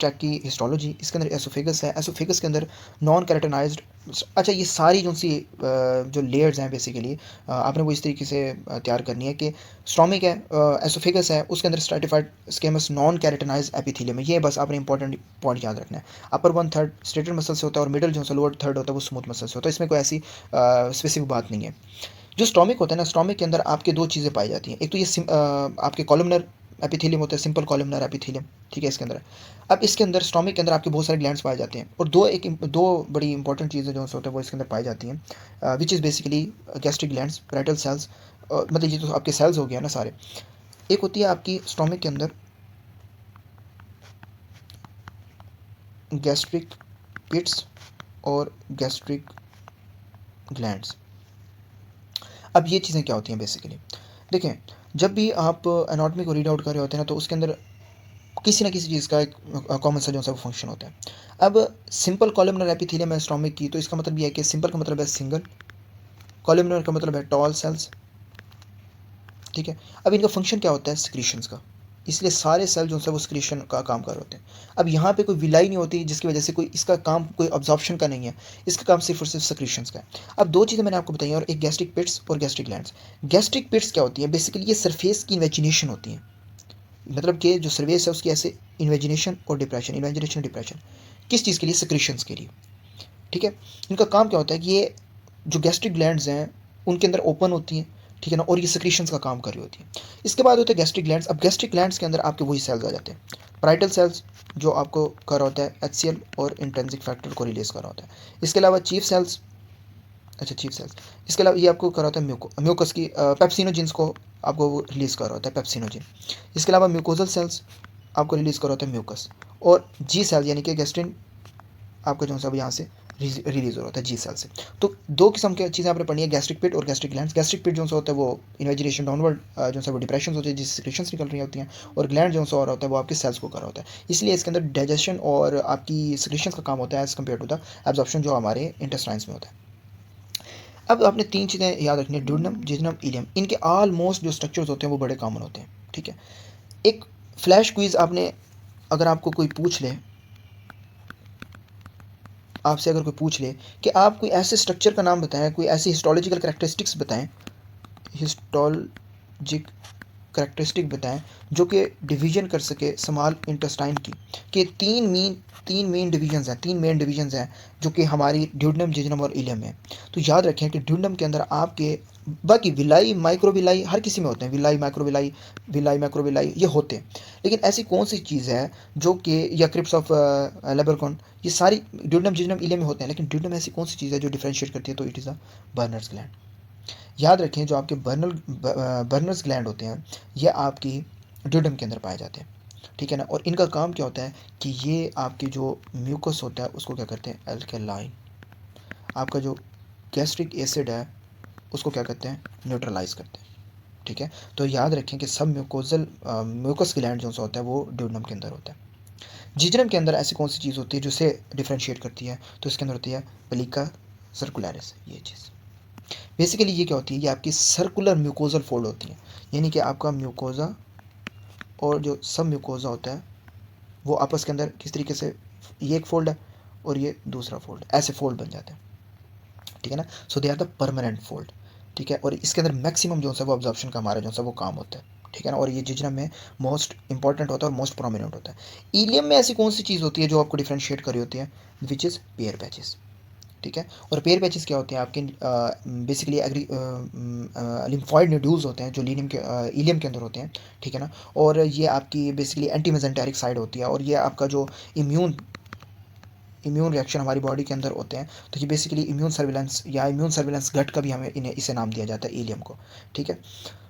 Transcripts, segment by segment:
Track की histology, इसके अंदर एसोफेगस है, एसोफेगस के अंदर नॉन कैरेटनाइज्ड। अच्छा, ये सारी जो सी जो लेयर्स हैं बेसिकली आपने वो इस तरीके से तैयार करनी है कि स्टोमिक है, एसोफेगस है, उसके अंदर स्ट्रैटिफाइड स्केमस नॉन कैरेटनाइज्ड एपिथेलियम है। ये बस आपने इंपॉर्टेंट पॉइंट याद रखना है। अपर 1/3 स्ट्रेटेड मसल से होता है और मिडल जो है लोअर थर्ड होता है वो स्मूथ मसल से होता है। इसमें कोई ऐसी स्पेसिफिक बात नहीं है। जो स्टोमिक होता है ना, स्टोमिक के अंदर आपके दो चीज़ें पाई जाती हैं। एक तो ये आपके कॉलमनर एपिथेलियम होता है, सिंपल कॉलमनर एपिथेलियम, ठीक है। इसके अंदर अब इसके अंदर स्टोमिक के अंदर आपके बहुत सारे ग्लैंड्स पाए जाते हैं और दो बड़ी इंपॉर्टेंट चीज़ें जो होते हैं वो इसके अंदर पाई जाती हैं, which is basically gastric glands, parietal cells, मतलब ये तो आपके सेल्स हो गया ना सारे। एक होती है आपकी स्टोमिक के अंदर गैस्ट्रिक पिट्स और गैस्ट्रिक ग्लैंड्स। अब ये चीज़ें क्या होती हैं बेसिकली, देखें, जब भी आप एनाटॉमी को रीड आउट कर रहे होते हैं ना तो उसके अंदर किसी ना किसी चीज़ का एक कॉमन सा जो सा फंक्शन होता है। अब सिंपल कॉलमनर एपिथेलियम है स्टोमिक की, तो इसका मतलब ये है कि सिंपल का मतलब है सिंगल, कॉलमनर का मतलब है टॉल सेल्स, ठीक है। अब इनका फंक्शन क्या होता है, सिक्रीशंस का, इसलिए सारे सेल जो है वो सिक्रीशन का काम कर रहे होते हैं। अब यहाँ पे कोई विलाई नहीं होती जिसकी वजह से कोई इसका काम कोई ऑब्जॉर्प्शन का नहीं है, इसका काम सिर्फ और सिर्फ सिक्रीशंस का है। अब दो चीज़ें मैंने आपको बताई और एक गैस्ट्रिक पिट्स और गैस्ट्रिक ग्लैंड्स। गैस्ट्रिक पिट्स क्या होती है, बेसिकली ये सरफेस की इन्वेजिनेशन होती है, मतलब कि जो सर्वेस है उसकी ऐसे इन्वेजिनेशन और डिप्रेशन, इन्वेजिनेशन डिप्रेशन किस चीज़ के लिए, सिक्रीशंस के लिए, ठीक है। इनका काम क्या होता है कि ये जो गैस्ट्रिक ग्लैंड्स हैं उनके अंदर ओपन होती हैं, ठीक है ना, और ये सिक्रीशंस का काम कर रही होती है। इसके बाद होते हैं गैस्ट्रिक ग्लैंड्स। अब गैस्ट्रिक ग्लैंड्स के अंदर आपके वही सेल्स आ जाते हैं, पैराइटल सेल्स, जो आपको कर रहा होता है HCl और इंट्रिंसिक फैक्टर को रिलीज़ कर रहा होता है। इसके अलावा चीफ सेल्स, अच्छा चीफ सेल्स, इसके अलावा ये आपको कर रहा होता है म्यूकस की पेप्सिनोजिन्स को आपको रिलीज़ कर रहा होता है, पेप्सिनोजिन। इसके अलावा म्यूकोजल सेल्स आपको रिलीज़ कर रहा होता है म्यूकस, और जी सेल यानी कि गैस्ट्रिन आपका जो सब यहाँ से रिलीज हो रहा होता है जी सेल से। तो दो किस्म की चीज़ें आपने पढ़नी है, गैस्ट्रिक पिट और गैस्ट्रिक ग्लैंड। गैस्ट्रिक पिट जो होता है वो इन्वेजिनेशन डाउनवर्ड जो है वो डिप्रेशन होती है जिससे सिक्रीशंस निकल रही होती हैं, और ग्लैंड जो हो रहा होता है वो आपके सेल्स को कर रहा होता है। इसलिए इसके अंदर डाइजेशन और आपकी सिक्रीशंस का काम होता है as compared to the absorption जो हमारे इंटेस्टाइन्स में होता है। अब आपने तीन चीज़ें याद रखनी है, ड्यूडेनम, जिजनम, इलियम। इनके ऑलमोस्ट जो स्ट्रक्चर्स होते हैं वो बड़े कॉमन होते हैं, ठीक है। एक फ्लैश क्विज आपने, अगर आपको कोई पूछ ले, आपसे अगर कोई पूछ ले कि आप कोई ऐसे स्ट्रक्चर का नाम बताएं, कोई ऐसी हिस्टोलॉजिकल कैरेक्टरिस्टिक्स बताएं, हिस्टोलॉजिक करेक्टरिस्टिक बताएं जो कि डिवीजन कर सके स्मॉल इंटेस्टाइन की, कि तीन मेन डिवीजन्स हैं, तीन मेन डिवीजन्स हैं जो कि हमारी ड्यूडेनम, जिजनम और इलियम है। तो याद रखें कि ड्यूडेनम के अंदर आपके बाकी विलाई, माइक्रोविलाई हर किसी में होते हैं, विलाई, माइक्रोविलाई, विलाई, माइक्रोविलाई ये होते हैं, लेकिन ऐसी कौन सी चीज़ है जो कि, या क्रिप्स ऑफ लेबरकॉन, ये सारी ड्यूडेनम, जिजनम, इलियम में होते हैं, लेकिन ड्यूडेनम ऐसी कौन सी चीज़ है जो डिफ्रेंशिएट करती है, तो it is a Brunner's gland. याद रखें जो आपके बर्नर्स ग्लैंड होते हैं ये आपकी ड्यूडेनम के अंदर पाए जाते हैं, ठीक है ना। और इनका काम क्या होता है कि ये आपके जो म्यूकस होता है उसको क्या करते हैं, अल्कलाइन, आपका जो गैस्ट्रिक एसिड है उसको क्या करते हैं, न्यूट्रलाइज करते हैं, ठीक है। तो याद रखें कि सब म्यूकोजल म्यूकस ग्लैंड जो होता है वो ड्यूडेनम के अंदर होता है। जिजनम के अंदर ऐसी कौन सी चीज़ होती है जो से डिफ्रेंशिएट करती है, तो इसके अंदर होती है पेलिका सर्कुलरिस। ये चीज़ बेसिकली ये क्या होती है, ये आपकी सर्कुलर म्यूकोजल फोल्ड होती है, यानी कि आपका म्यूकोजा और जो सब म्यूकोजा होता है वो आपस के अंदर किस तरीके से, ये एक फोल्ड है और ये दूसरा फोल्ड, ऐसे फोल्ड बन जाते हैं, ठीक है ना। So they are the permanent fold, ठीक है। और इसके अंदर मैक्सिमम जो है वो ऑब्जॉर्प्शन का हमारा जो है वो काम होता है, ठीक है ना। और ये जिजनम में मोस्ट इंपॉर्टेंट होता है और मोस्ट प्रोमिनेंट होता है। इलियम में ऐसी कौन सी चीज़ होती है जो आपको डिफ्रेंशिएट कर रही होती है, विच इज़ पेयर पैचेस, ठीक है। और पेयर पैचेस क्या होते हैं आपके, बेसिकली लिम्फॉइड न्यूड्यूल्स होते हैं जो लीनियम के इलियम के अंदर होते हैं, ठीक है ना। और ये आपकी बेसिकली एंटी मेसेंटेरिक साइड होती है, और ये आपका जो इम्यून रिएक्शन हमारी बॉडी के अंदर होते हैं, तो ये बेसिकली इम्यून सर्विलेंस या इम्यून सर्विलेंस गट का भी हमें इसे नाम दिया जाता है, इलियम को, ठीक है।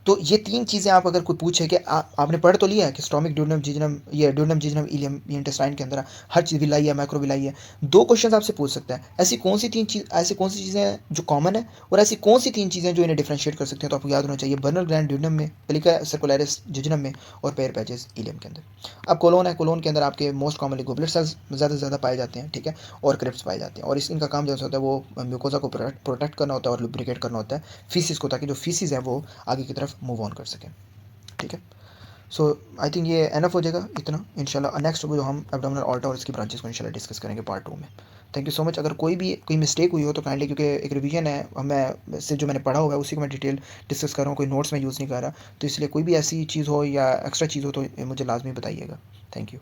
तो ये तीन चीज़ें आप अगर कोई पूछे कि आपने पढ़ तो लिया है कि स्टोमिक, ड्यूडेनम, जिजनम, ये ड्यूडेनम, जिजनम, इलियम, ये इंटेस्टाइन के अंदर हर चीज़ विलाई है, माइक्रोविलाई है, दो क्वेश्चन आपसे पूछ सकता है, ऐसी कौन सी चीज़ें हैं जो कॉमन है, और ऐसी कौन सी तीन चीज़ें जो इन्हें डिफ्रेंशिएट कर सकते हैं। तो आपको याद होना चाहिए, बर्नर ग्लैंड ड्यूडेनम में, पेलिका सर्कुलरिस जिजनम में, और पेयर पैचेस इलियम के अंदर। अब कोलोन है, कोलोन के अंदर आपके मोस्ट कॉमनली गोबलेट सेल्स ज़्यादा से ज़्यादा पाए जाते हैं, ठीक है, और क्रिप्स पाए जाते हैं। और इनका काम जैसा होता है वो म्यूकोजा को प्रोटेक्ट करना होता है और लुब्रिकेट करना होता है फीसिस को, ताकि जो फीसिस है वो आगे की तरफ मूव ऑन कर सके, ठीक है। सो आई थिंक ये एनफ हो जाएगा इतना। इंशाल्लाह नेक्स्ट जो हम एब्डोमिनल ऑल्टा और इसकी ब्रांचेस को इंशाल्लाह डिस्कस करेंगे पार्ट 2 में। Thank you so much. अगर कोई मिस्टेक हुई हो तो काइंडली, क्योंकि एक रिवीजन है, मैं सिर्फ जो मैंने पढ़ा हुआ है उसी को मैं डिटेल डिस्कस कर रहा हूँ, कोई नोट्स मैं यूज़ नहीं कर रहा, तो इसलिए कोई भी ऐसी चीज़ हो या एक्स्ट्रा चीज़ हो तो मुझे लाजमी बताइएगा। Thank you.